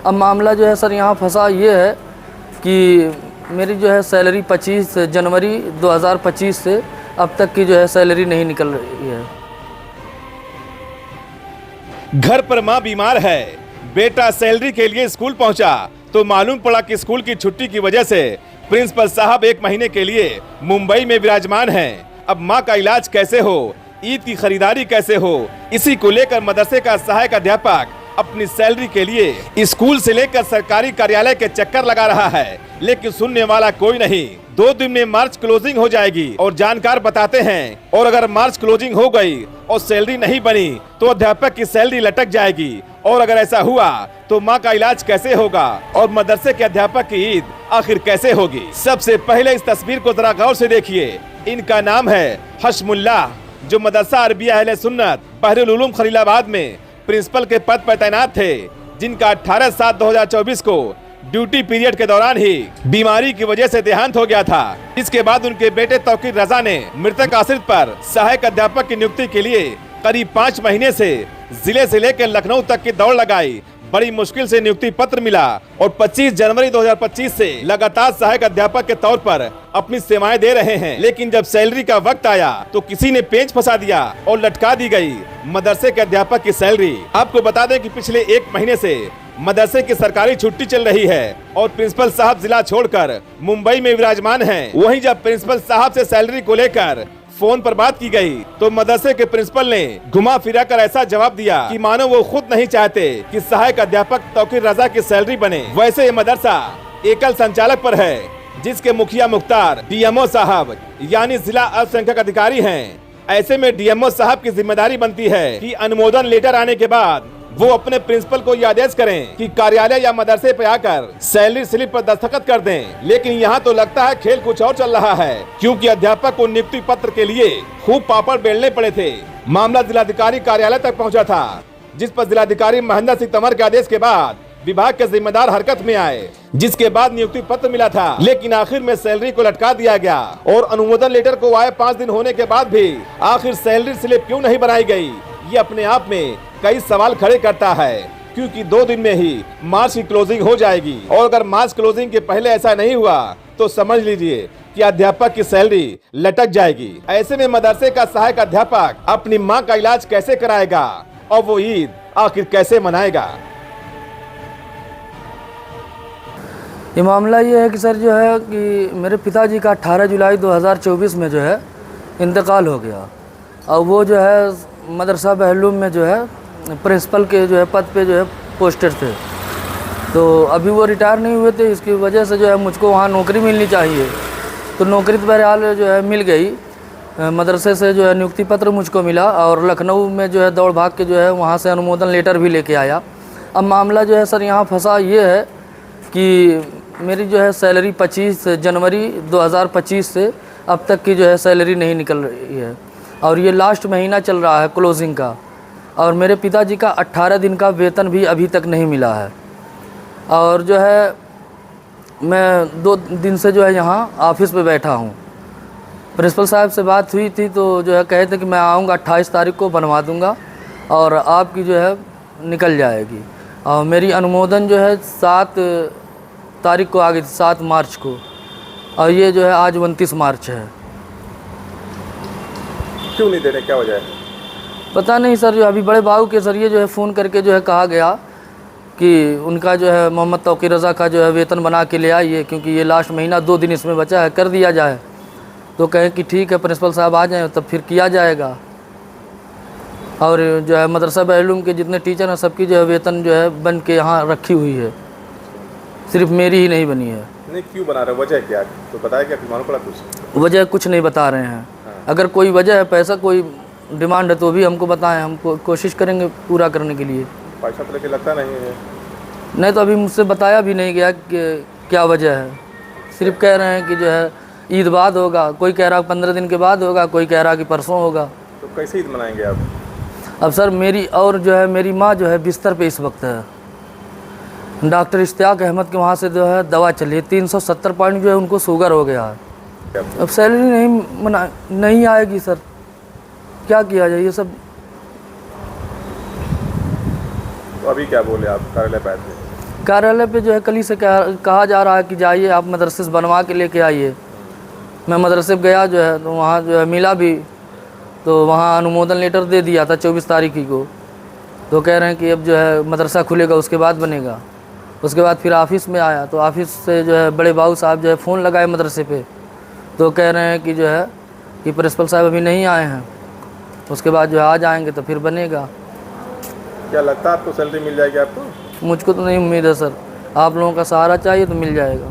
अब मामला जो है सर यहाँ फंसा ये है कि मेरी जो है सैलरी 25 जनवरी 2025 से अब तक की जो है सैलरी नहीं निकल रही है। घर पर मां बीमार है, बेटा सैलरी के लिए स्कूल पहुंचा तो मालूम पड़ा कि स्कूल की छुट्टी की वजह से प्रिंसिपल साहब 1 महीने के लिए मुंबई में विराजमान हैं। अब मां का इलाज कैसे हो, ईद की खरीदारी कैसे हो, इसी को लेकर मदरसे का सहायक अध्यापक अपनी सैलरी के लिए स्कूल से लेकर सरकारी कार्यालय के चक्कर लगा रहा है, लेकिन सुनने वाला कोई नहीं। 2 दिन में मार्च क्लोजिंग हो जाएगी और जानकार बताते हैं, और अगर मार्च क्लोजिंग हो गई और सैलरी नहीं बनी तो अध्यापक की सैलरी लटक जाएगी, और अगर ऐसा हुआ तो माँ का इलाज कैसे होगा और मदरसे के अध्यापक की ईद आखिर कैसे होगी। सबसे पहले इस तस्वीर को जरा गौर से देखिए। इनका नाम है हशमुल्लाह, जो मदरसा अरबिया अहले सुन्नत बहरुल उलूम खलीलाबाद में प्रिंसिपल के पद पर तैनात थे, जिनका 18/7/2024 को ड्यूटी पीरियड के दौरान ही बीमारी की वजह से देहांत हो गया था। इसके बाद उनके बेटे तौकीर रजा ने मृतक आश्रित पर सहायक अध्यापक की नियुक्ति के लिए करीब 5 महीने से जिले से लेकर लखनऊ तक की दौड़ लगाई। बड़ी मुश्किल से नियुक्ति पत्र मिला और 25 जनवरी 2025 से लगातार सहायक अध्यापक के तौर पर अपनी सेवाएं दे रहे हैं। लेकिन जब सैलरी का वक्त आया तो किसी ने पेंच फंसा दिया और लटका दी गई मदरसे के अध्यापक की सैलरी। आपको बता दें कि पिछले 1 महीने से मदरसे की सरकारी छुट्टी चल रही है और प्रिंसिपल साहब जिला छोड़कर मुंबई में विराजमान हैं। वहीं जब प्रिंसिपल साहब से सैलरी को लेकर फोन पर बात की गई तो मदरसे के प्रिंसिपल ने घुमा फिरा कर ऐसा जवाब दिया कि मानो वो खुद नहीं चाहते कि सहायक अध्यापक तौकीर रजा की सैलरी बने। वैसे ये मदरसा एकल संचालक पर है, जिसके मुखिया मुख्तार डीएमओ साहब यानी जिला अल्पसंख्यक अधिकारी हैं। ऐसे में डीएमओ साहब की जिम्मेदारी बनती है कि अनुमोदन लेटर आने के बाद वो अपने प्रिंसिपल को यह आदेश करें कि कार्यालय या मदरसे पे आकर सैलरी स्लिप पर दस्तखत कर दें। लेकिन यहाँ तो लगता है खेल कुछ और चल रहा है, क्योंकि अध्यापक को नियुक्ति पत्र के लिए खूब पापड़ बेलने पड़े थे। मामला जिलाधिकारी कार्यालय तक पहुँचा था, जिस पर जिलाधिकारी महेंद्र सिंह तंवर के आदेश के बाद विभाग के जिम्मेदार हरकत में आए, जिसके बाद नियुक्ति पत्र मिला था। लेकिन आखिर में सैलरी को लटका दिया गया और अनुमोदन लेटर को आए 5 दिन होने के बाद भी आखिर सैलरी स्लिप क्यों नहीं बनाई गई, ये अपने आप में कई सवाल खड़े करता है। क्योंकि 2 दिन में ही मार्च की क्लोजिंग हो जाएगी और अगर मार्च क्लोजिंग के पहले ऐसा नहीं हुआ तो समझ लीजिए कि अध्यापक की सैलरी लटक जाएगी। ऐसे में मदरसे का सहायक अध्यापक अपनी मां का इलाज कैसे कराएगा और वो ईद आखिर कैसे मनाएगा। ये मामला ये है कि सर जो है कि मेरे पिताजी का 18 जुलाई 2024 में जो है इंतकाल हो गया और वो जो है मदरसा बहलूम में जो है प्रिंसिपल के जो है पद पे जो है पोस्टेड थे। तो अभी वो रिटायर नहीं हुए थे, इसकी वजह से जो है मुझको वहाँ नौकरी मिलनी चाहिए। तो नौकरी तो बहरहाल जो है मिल गई, मदरसे से जो है नियुक्ति पत्र मुझको मिला और लखनऊ में जो है दौड़ भाग के जो है वहाँ से अनुमोदन लेटर भी लेके आया। अब मामला जो है सर यहाँ फंसा ये है कि मेरी जो है सैलरी 25 जनवरी 2025 से अब तक की जो है सैलरी नहीं निकल रही है और ये लास्ट महीना चल रहा है क्लोजिंग का, और मेरे पिताजी का 18 दिन का वेतन भी अभी तक नहीं मिला है। और जो है मैं 2 दिन से जो है यहाँ ऑफिस पे बैठा हूँ। प्रिंसिपल साहब से बात हुई थी तो जो है कहे थे कि मैं आऊँगा 28 तारीख को बनवा दूँगा और आपकी जो है निकल जाएगी। और मेरी अनुमोदन जो है 7 तारीख को आ गई थी, 7 मार्च को, और ये जो है आज 29 मार्च है। क्यों नहीं दे रहे, क्या वजह है? पता नहीं सर, जो अभी बड़े बाबू के जरिए जो है फ़ोन करके जो है कहा गया कि उनका जो है मोहम्मद तौकीर रज़ा का जो है वेतन बना के ले आइए, क्योंकि ये लास्ट महीना 2 दिन इसमें बचा है, कर दिया जाए। तो कहे कि ठीक है प्रिंसिपल साहब आ जाएँ तब फिर किया जाएगा। और जो है मदरसा बहलूम के जितने टीचर हैं सबकी जो है वेतन जो है बन के यहाँ रखी हुई है, सिर्फ मेरी ही नहीं बनी है। नहीं, क्यों बना रहे, वजह क्या? तो बताया क्या, मालूम पड़ा कुछ? वजह कुछ नहीं बता रहे हैं। अगर कोई वजह है, पैसा कोई डिमांड है तो भी हमको बताएं, हम कोशिश करेंगे पूरा करने के लिए। पैसा तो लेके लगता नहीं है। नहीं तो अभी मुझसे बताया भी नहीं गया कि क्या वजह है, सिर्फ कह रहे हैं कि जो है ईद बाद होगा, कोई कह रहा 15 दिन के बाद होगा, कोई कह रहा कि परसों होगा। तो कैसे ईद मनाएंगे आप? अब सर मेरी और जो है मेरी माँ जो है बिस्तर पे इस वक्त है, डॉक्टर इश्तियाक अहमद के वहाँ से जो है दवा चली है, 370 पॉइंट जो है उनको शुगर हो गया है। अब सैलरी नहीं आएगी सर, क्या किया जाए ये सब। तो अभी क्या बोले आप कार्यालय पे आए थे? कार्यालय पे जो है कल ही से कहा जा रहा है कि जाइए आप मदरसे से बनवा के लेके आइए। मैं मदरसे पे गया जो है तो वहाँ जो है मिला भी, तो वहाँ अनुमोदन लेटर दे दिया था 24 तारीख को। तो कह रहे हैं कि अब जो है मदरसा खुलेगा उसके बाद बनेगा। उसके बाद फिर ऑफिस में आया तो ऑफिस से जो है बड़े बाबू साहब जो है फ़ोन लगाए मदरसे पे, तो कह रहे हैं कि जो है कि प्रिंसिपल साहब अभी नहीं आए हैं, उसके बाद जो है आ जाएंगे तो फिर बनेगा। क्या लगता है आपको सैलरी मिल जाएगी आपको? मुझको तो नहीं उम्मीद है सर, आप लोगों का सहारा चाहिए तो मिल जाएगा।